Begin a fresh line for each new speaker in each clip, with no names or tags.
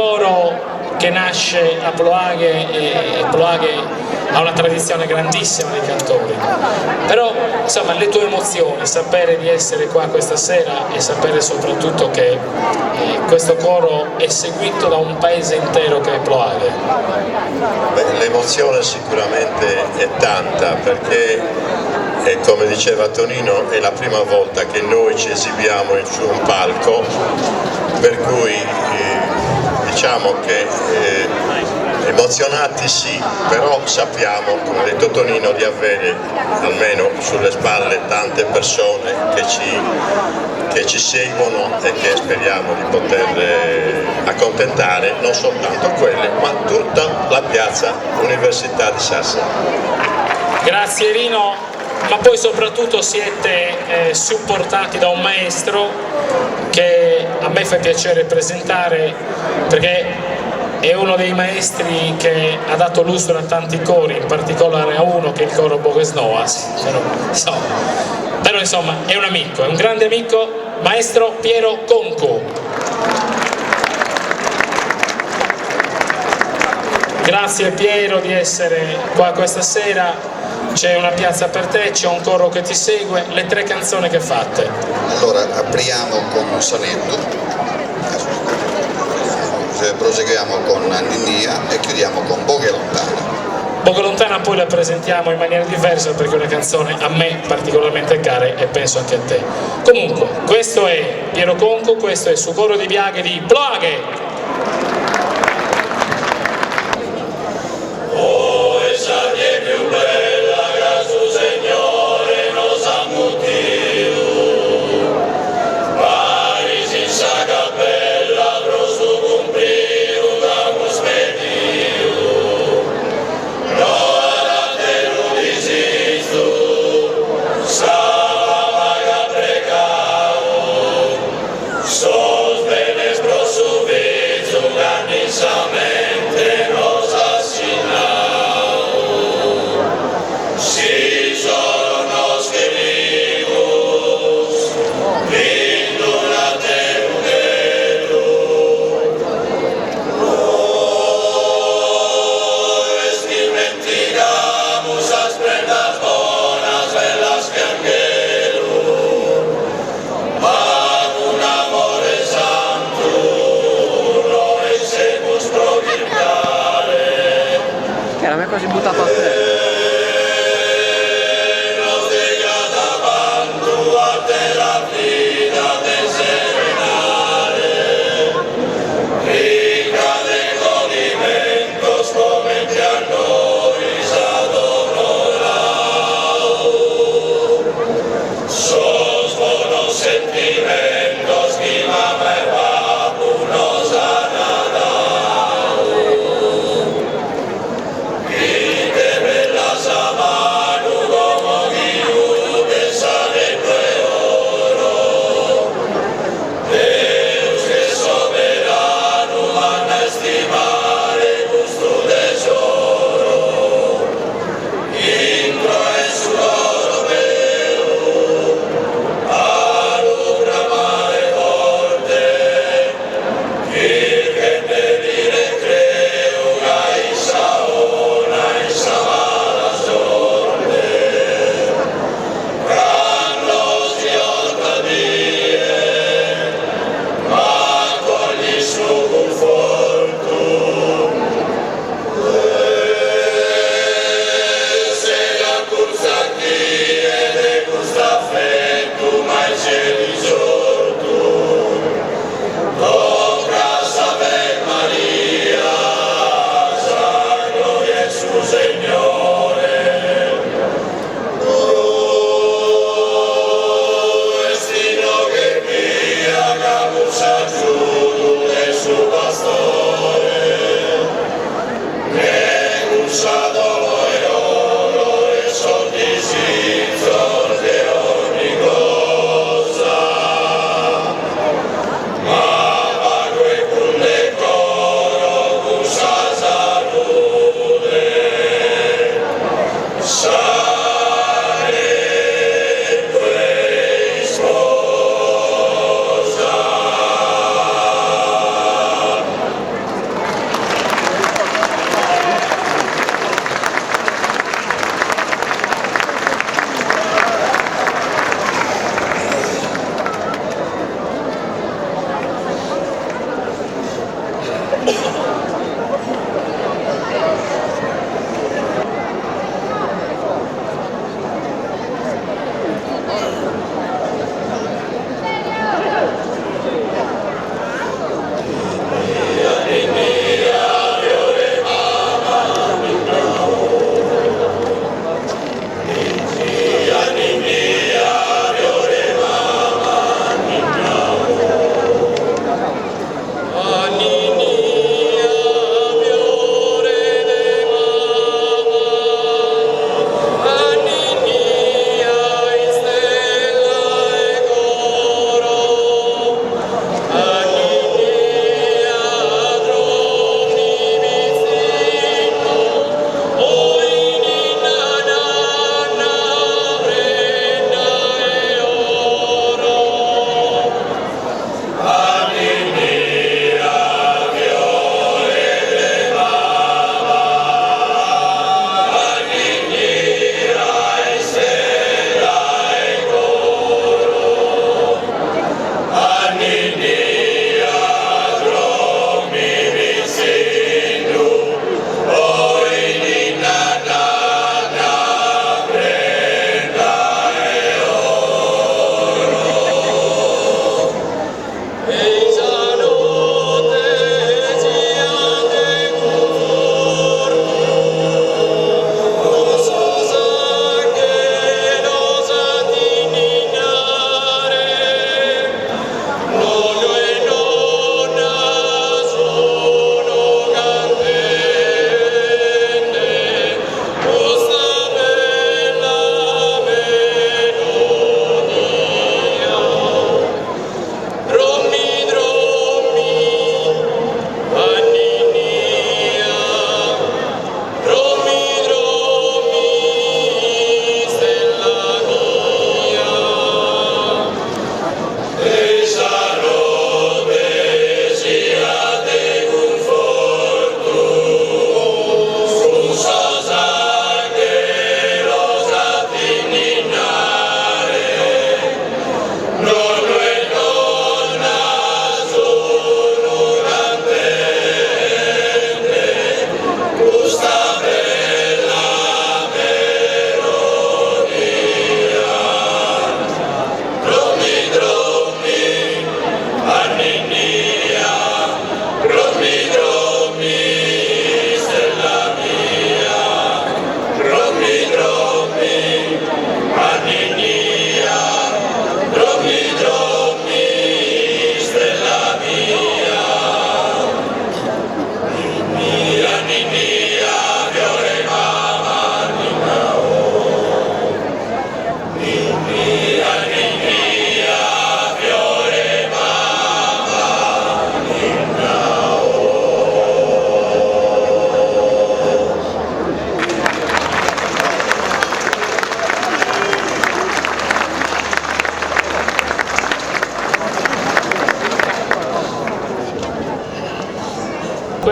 coro che nasce a Ploaghe, e Ploaghe ha una tradizione grandissima di cantori, però insomma le tue emozioni, sapere di essere qua questa sera e sapere soprattutto che questo coro è seguito da un paese intero che è Ploaghe.
L'emozione sicuramente è tanta, perché come diceva Tonino è la prima volta che noi ci esibiamo su un palco, per cui diciamo che emozionati sì, però sappiamo, come ha detto Tonino, di avere almeno sulle spalle tante persone che ci seguono e che speriamo di poter accontentare, non soltanto quelle, ma tutta la piazza Università di Sassari.
Grazie Rino, ma poi soprattutto siete supportati da un maestro che a me fa piacere presentare, perché è uno dei maestri che ha dato lustro a tanti cori, in particolare a uno che è il coro Boguesnoas, però insomma è un amico, è un grande amico, maestro Piero Conco. Grazie Piero di essere qua questa sera, c'è una piazza per te, c'è un coro che ti segue, le 3 canzoni che fate.
Allora apriamo con Sanetto, proseguiamo con Ninnia e chiudiamo con Boghe Lontana.
Boghe Lontana poi la presentiamo in maniera diversa perché è una canzone a me particolarmente cara e penso anche a te. Comunque, questo è Piero Conco, questo è Su coro di Biaghe di Ploaghe.
Sos benes prosuvizu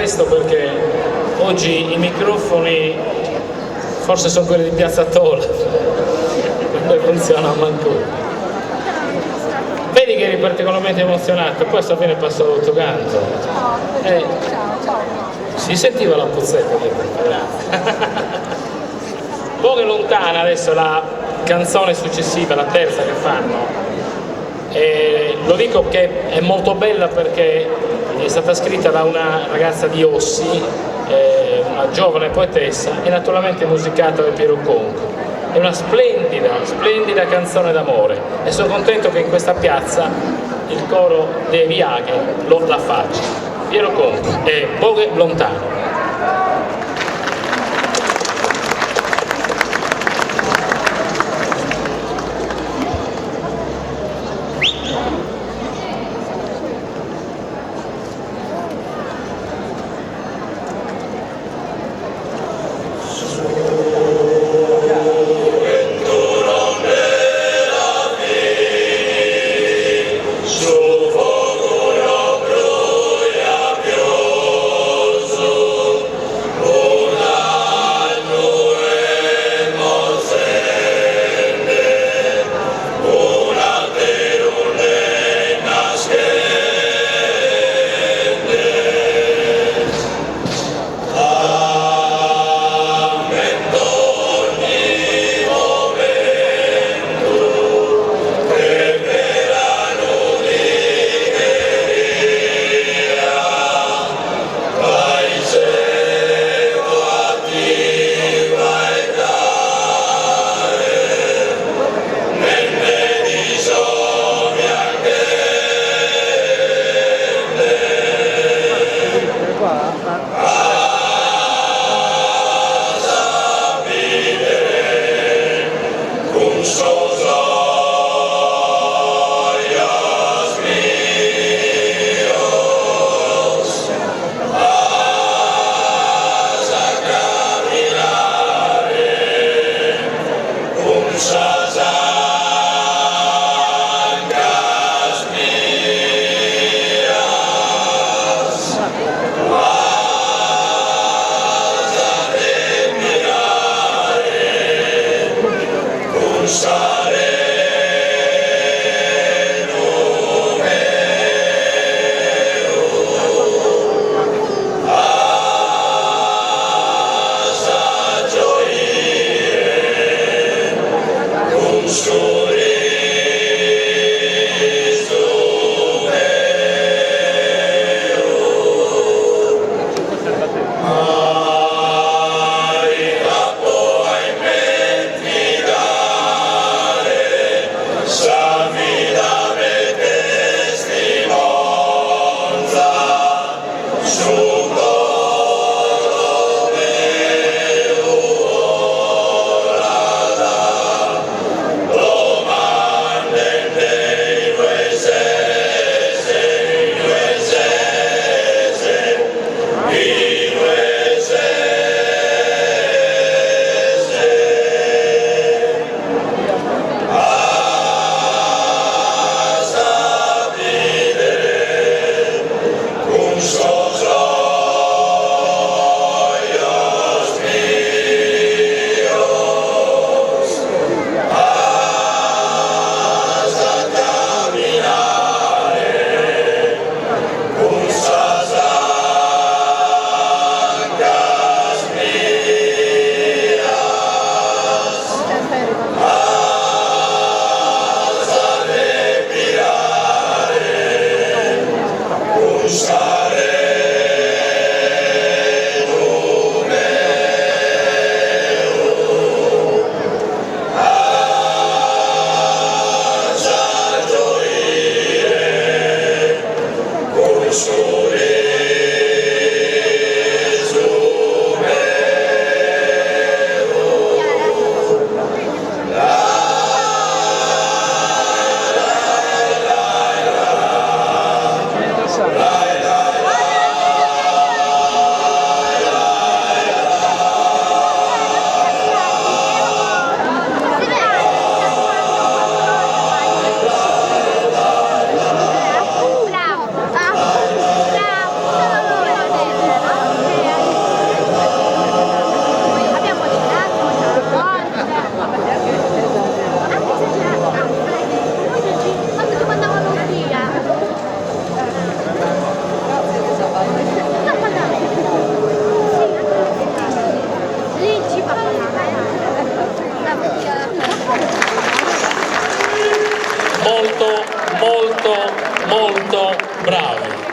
questo perché oggi i microfoni forse sono quelli di Piazza Tola, non funzionano manco. Vedi che eri particolarmente emozionato, poi sta bene passato tutto canto. Si sentiva la puzzetta Poche lontana adesso la canzone successiva, la terza che fanno. Lo dico che è molto bella perché è stata scritta da una ragazza di Ossi, una giovane poetessa, e naturalmente musicata da Piero Conco. È una splendida canzone d'amore e sono contento che in questa piazza il coro dei Viaghe la faccia. Piero Conco e Poche lontane.
Su fuoco la broia pioso
molto molto molto bravi.